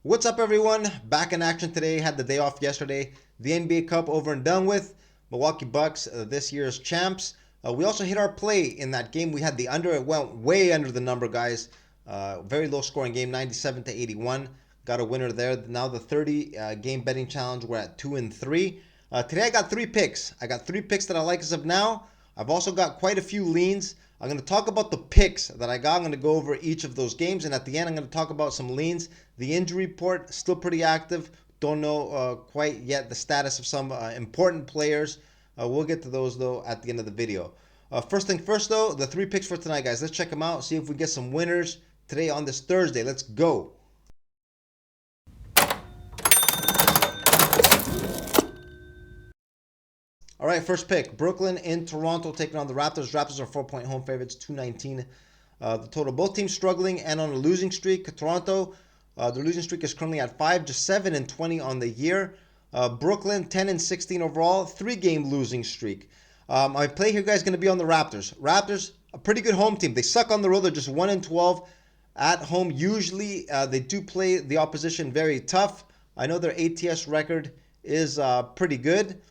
What's up, everyone? Back in action today. Had the day off yesterday. The NBA Cup over and done with. Milwaukee Bucks, this year's champs. We also hit our play in that game. We had the under. It went way under the number, guys. Very low scoring game, 97 to 81. Got a winner there. Now the 30 game betting challenge. We're at 2-3. Today I got three picks. I got three picks that I like as of now. I've also got quite a few leans. I'm going to talk about the picks that I got. I'm going to go over each of those games. And at the end, I'm going to talk about some leans. The injury report, still pretty active. Don't know quite yet the status of some important players. We'll get to those, though, at the end of the video. First thing first, though, the three picks for tonight, guys. Let's check them out, see if we get some winners today on this Thursday. Let's go. All right, first pick. Brooklyn in Toronto taking on the Raptors. Raptors are 4-point home favorites, 219. The total. Both teams struggling and on a losing streak. Toronto, their losing streak is currently at 5, just 7-20 on the year. Brooklyn, 10-16 overall, 3-game losing streak. My play here, guys, is going to be on the Raptors. Raptors, a pretty good home team. They suck on the road. They're just 1-12 at home. Usually, they do play the opposition very tough. I know their ATS record is pretty good.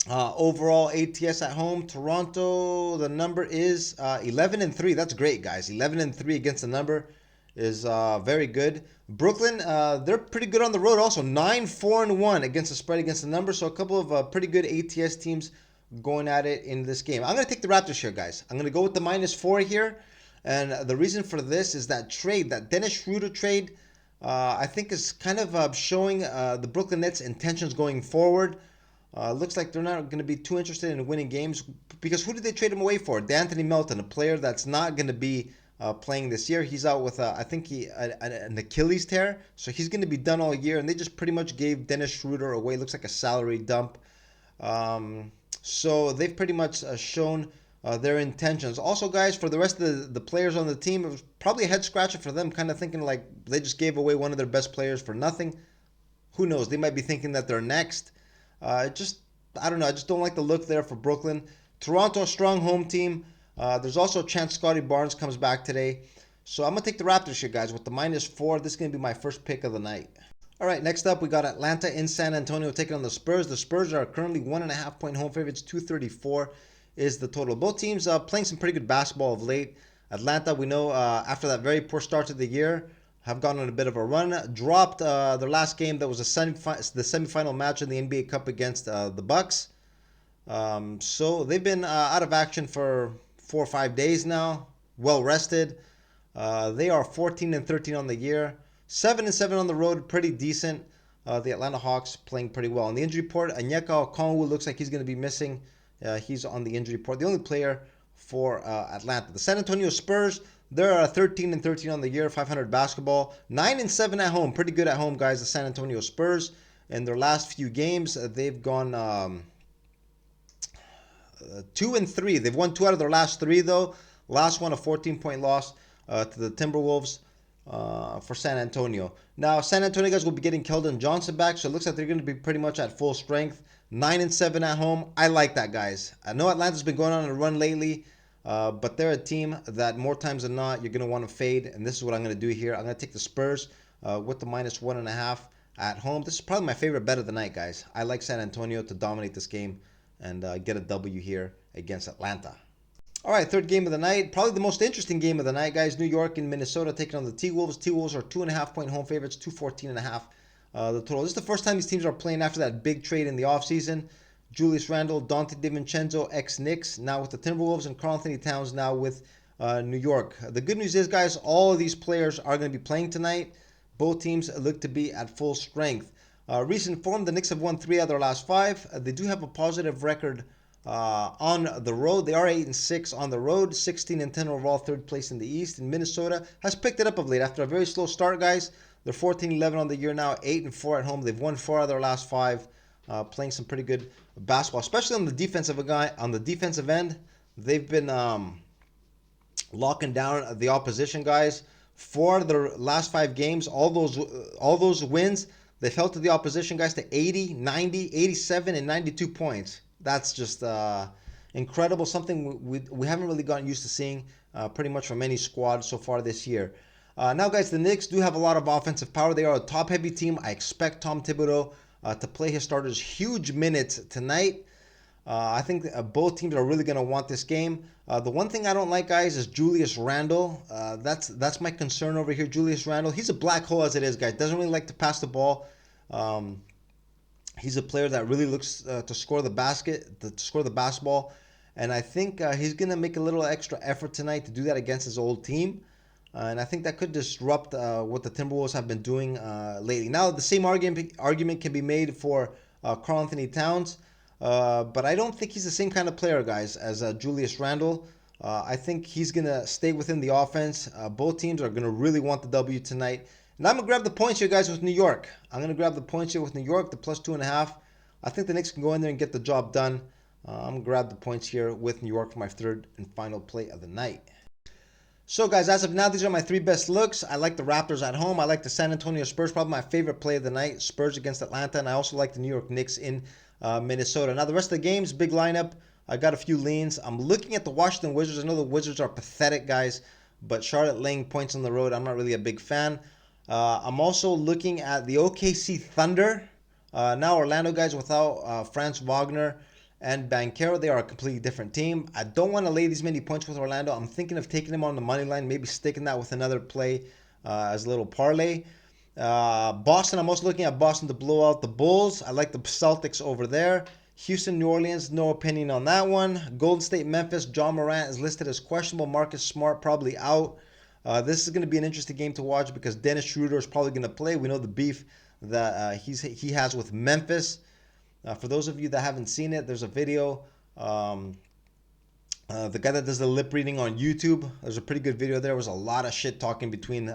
Overall ATS at home, Toronto, the number is 11-3. That's great, guys. 11-3 against the number is very good. Brooklyn, they're pretty good on the road also. 9-4-1 against the spread against the number. So a couple of pretty good ATS teams going at it in this game. I'm going to take the Raptors here, guys. I'm going to go with the -4 here. And the reason for this is that trade, that Dennis Schroeder trade, I think is kind of showing the Brooklyn Nets intentions going forward. Looks like they're not going to be too interested in winning games because who did they trade him away for? D'Anthony Melton, a player that's not going to be playing this year. He's out with, I think, an Achilles tear, so he's going to be done all year. And they just pretty much gave Dennis Schroeder away. Looks like a salary dump. So they've pretty much shown their intentions. Also, guys, for the rest of the players on the team, it was probably a head scratcher for them, kind of thinking like they just gave away one of their best players for nothing. Who knows? They might be thinking that they're next. I don't know. I just don't like the look there for Brooklyn. Toronto, strong home team. There's also a chance Scotty Barnes comes back today. So I'm going to take the Raptors here, guys, with the -4. This is going to be my first pick of the night. All right, next up, we got Atlanta in San Antonio taking on the Spurs. The Spurs are currently 1.5-point home favorites. 234 is the total. Both teams playing some pretty good basketball of late. Atlanta, we know after that very poor start to the year, have gone on a bit of a run. Dropped their last game that was the semifinal match in the NBA Cup against the Bucks. So they've been out of action for 4 or 5 days now. Well rested. They are 14-13 on the year. 7-7 on the road. Pretty decent. The Atlanta Hawks playing pretty well. On the injury report, Onyeka Okongwu looks like he's going to be missing. He's on the injury report. The only player for Atlanta. The San Antonio Spurs, they're 13-13 on the year, 500 basketball, 9-7 at home. Pretty good at home, guys. The San Antonio Spurs. In their last few games, they've gone 2-3. They've won 2 out of their last 3, though. Last one, a 14-point loss to the Timberwolves for San Antonio. Now, San Antonio guys will be getting Keldon Johnson back, so it looks like they're going to be pretty much at full strength. 9-7 at home. I like that, guys. I know Atlanta's been going on a run lately. But they're a team that more times than not you're going to want to fade, and this is what I'm going to do here. I'm going to take the Spurs with the -1.5 at home. This is probably my favorite bet of the night, guys. I like San Antonio to dominate this game and get a W here against Atlanta. All right, third game of the night. Probably the most interesting game of the night, guys. New York and Minnesota taking on the T-Wolves. T-Wolves are 2.5-point home favorites, 214.5 the total. This is the first time these teams are playing after that big trade in the offseason. Julius Randle, Dante DiVincenzo, ex-Knicks, now with the Timberwolves, and Karl-Anthony Towns now with New York. The good news is, guys, all of these players are going to be playing tonight. Both teams look to be at full strength. Recent form, the Knicks have won 3 out of their last 5. They do have a positive record on the road. They are 8-6 on the road, 16-10 overall, 3rd place in the East. And Minnesota has picked it up of late after a very slow start, guys. They're 14-11 on the year now, 8-4 at home. They've won 4 out of their last 5. Playing some pretty good basketball, especially on the defensive end. They've been locking down the opposition, guys. 4 of their last 5 games, all those wins, they've held to the opposition, guys, to 80, 90, 87, and 92 points. That's just incredible. Something we haven't really gotten used to seeing pretty much from any squad so far this year. Now, guys, the Knicks do have a lot of offensive power. They are a top-heavy team. I expect Tom Thibodeau to play his starters huge minutes tonight. I think both teams are really going to want this game. The one thing I don't like, guys, is Julius Randle. That's my concern over here. Julius Randle, he's a black hole as it is, guys. Doesn't really like to pass the ball. He's a player that really looks to score the basketball, and I think he's going to make a little extra effort tonight to do that against his old team. And I think that could disrupt what the Timberwolves have been doing lately. Now, the same argument can be made for Karl Anthony Towns. But I don't think he's the same kind of player, guys, as Julius Randle. I think he's going to stay within the offense. Both teams are going to really want the W tonight. And I'm going to grab the points here, guys, with New York. I'm going to grab the points here with New York, the +2.5. I think the Knicks can go in there and get the job done. I'm going to grab the points here with New York for my third and final play of the night. So, guys, as of now, these are my 3 best looks. I like the Raptors at home. I like the San Antonio Spurs, probably my favorite play of the night. Spurs against Atlanta. And I also like the New York Knicks in Minnesota. Now, the rest of the games, big lineup. I got a few leans. I'm looking at the Washington Wizards. I know the Wizards are pathetic, guys, but Charlotte laying points on the road, I'm not really a big fan. I'm also looking at the OKC Thunder. Now, Orlando, guys, without Franz Wagner and Banchero, they are a completely different team. I don't want to lay these many points with Orlando. I'm thinking of taking them on the money line, maybe sticking that with another play as a little parlay. Boston, I'm also looking at Boston to blow out the Bulls. I like the Celtics over there. Houston, New Orleans, no opinion on that one. Golden State, Memphis, John Morant is listed as questionable. Marcus Smart probably out. This is going to be an interesting game to watch because Dennis Schroeder is probably going to play. We know the beef that he has with Memphis. For those of you that haven't seen it, there's a video. The guy that does the lip reading on YouTube, there's a pretty good video there. There was a lot of shit talking between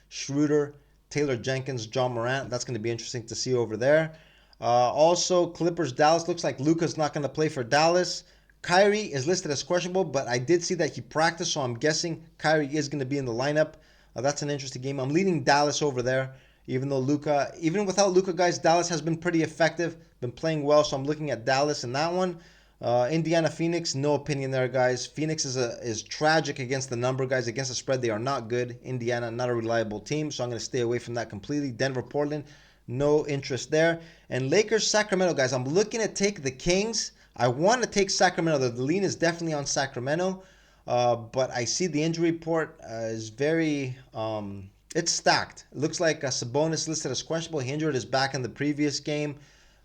Schroeder, Taylor Jenkins, John Morant. That's going to be interesting to see over there. Also, Clippers, Dallas. Looks like Luka's not going to play for Dallas. Kyrie is listed as questionable, but I did see that he practiced, so I'm guessing Kyrie is going to be in the lineup. That's an interesting game. I'm leading Dallas over there, even without Luka, guys, Dallas has been pretty effective, been playing well, so I'm looking at Dallas in that one. Indiana, Phoenix, no opinion there, guys. Phoenix is tragic against the number, guys. Against the spread, they are not good. Indiana, not a reliable team, so I'm going to stay away from that completely. Denver, Portland, no interest there. And Lakers, Sacramento, guys. I'm looking to take the Kings. I want to take Sacramento. The lean is definitely on Sacramento, but I see the injury report is very... it's stacked. It looks like Sabonis listed as questionable. He injured his back in the previous game.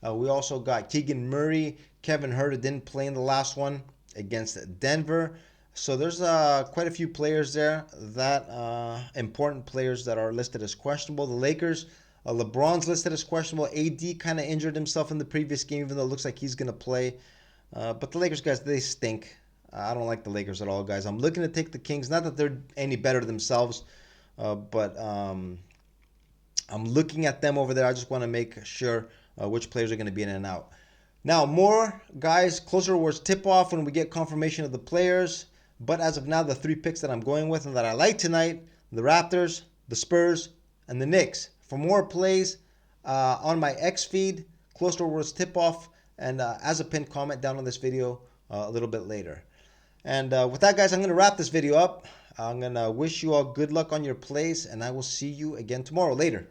We also got Keegan Murray, Kevin Huerter didn't play in the last one against Denver. So there's quite a few players there, that important players that are listed as questionable. The Lakers, LeBron's listed as questionable. AD kind of injured himself in the previous game, even though it looks like he's going to play. But the Lakers, guys, they stink. I don't like the Lakers at all, guys. I'm looking to take the Kings. Not that they're any better themselves, but I'm looking at them over there. I just want to make sure which players are going to be in and out. Now, more, guys, closer towards tip-off when we get confirmation of the players. But as of now, the 3 picks that I'm going with and that I like tonight, the Raptors, the Spurs, and the Knicks. For more plays on my X feed, closer towards tip-off, and as a pinned comment down on this video a little bit later. And with that, guys, I'm going to wrap this video up. I'm going to wish you all good luck on your plays, and I will see you again tomorrow. Later.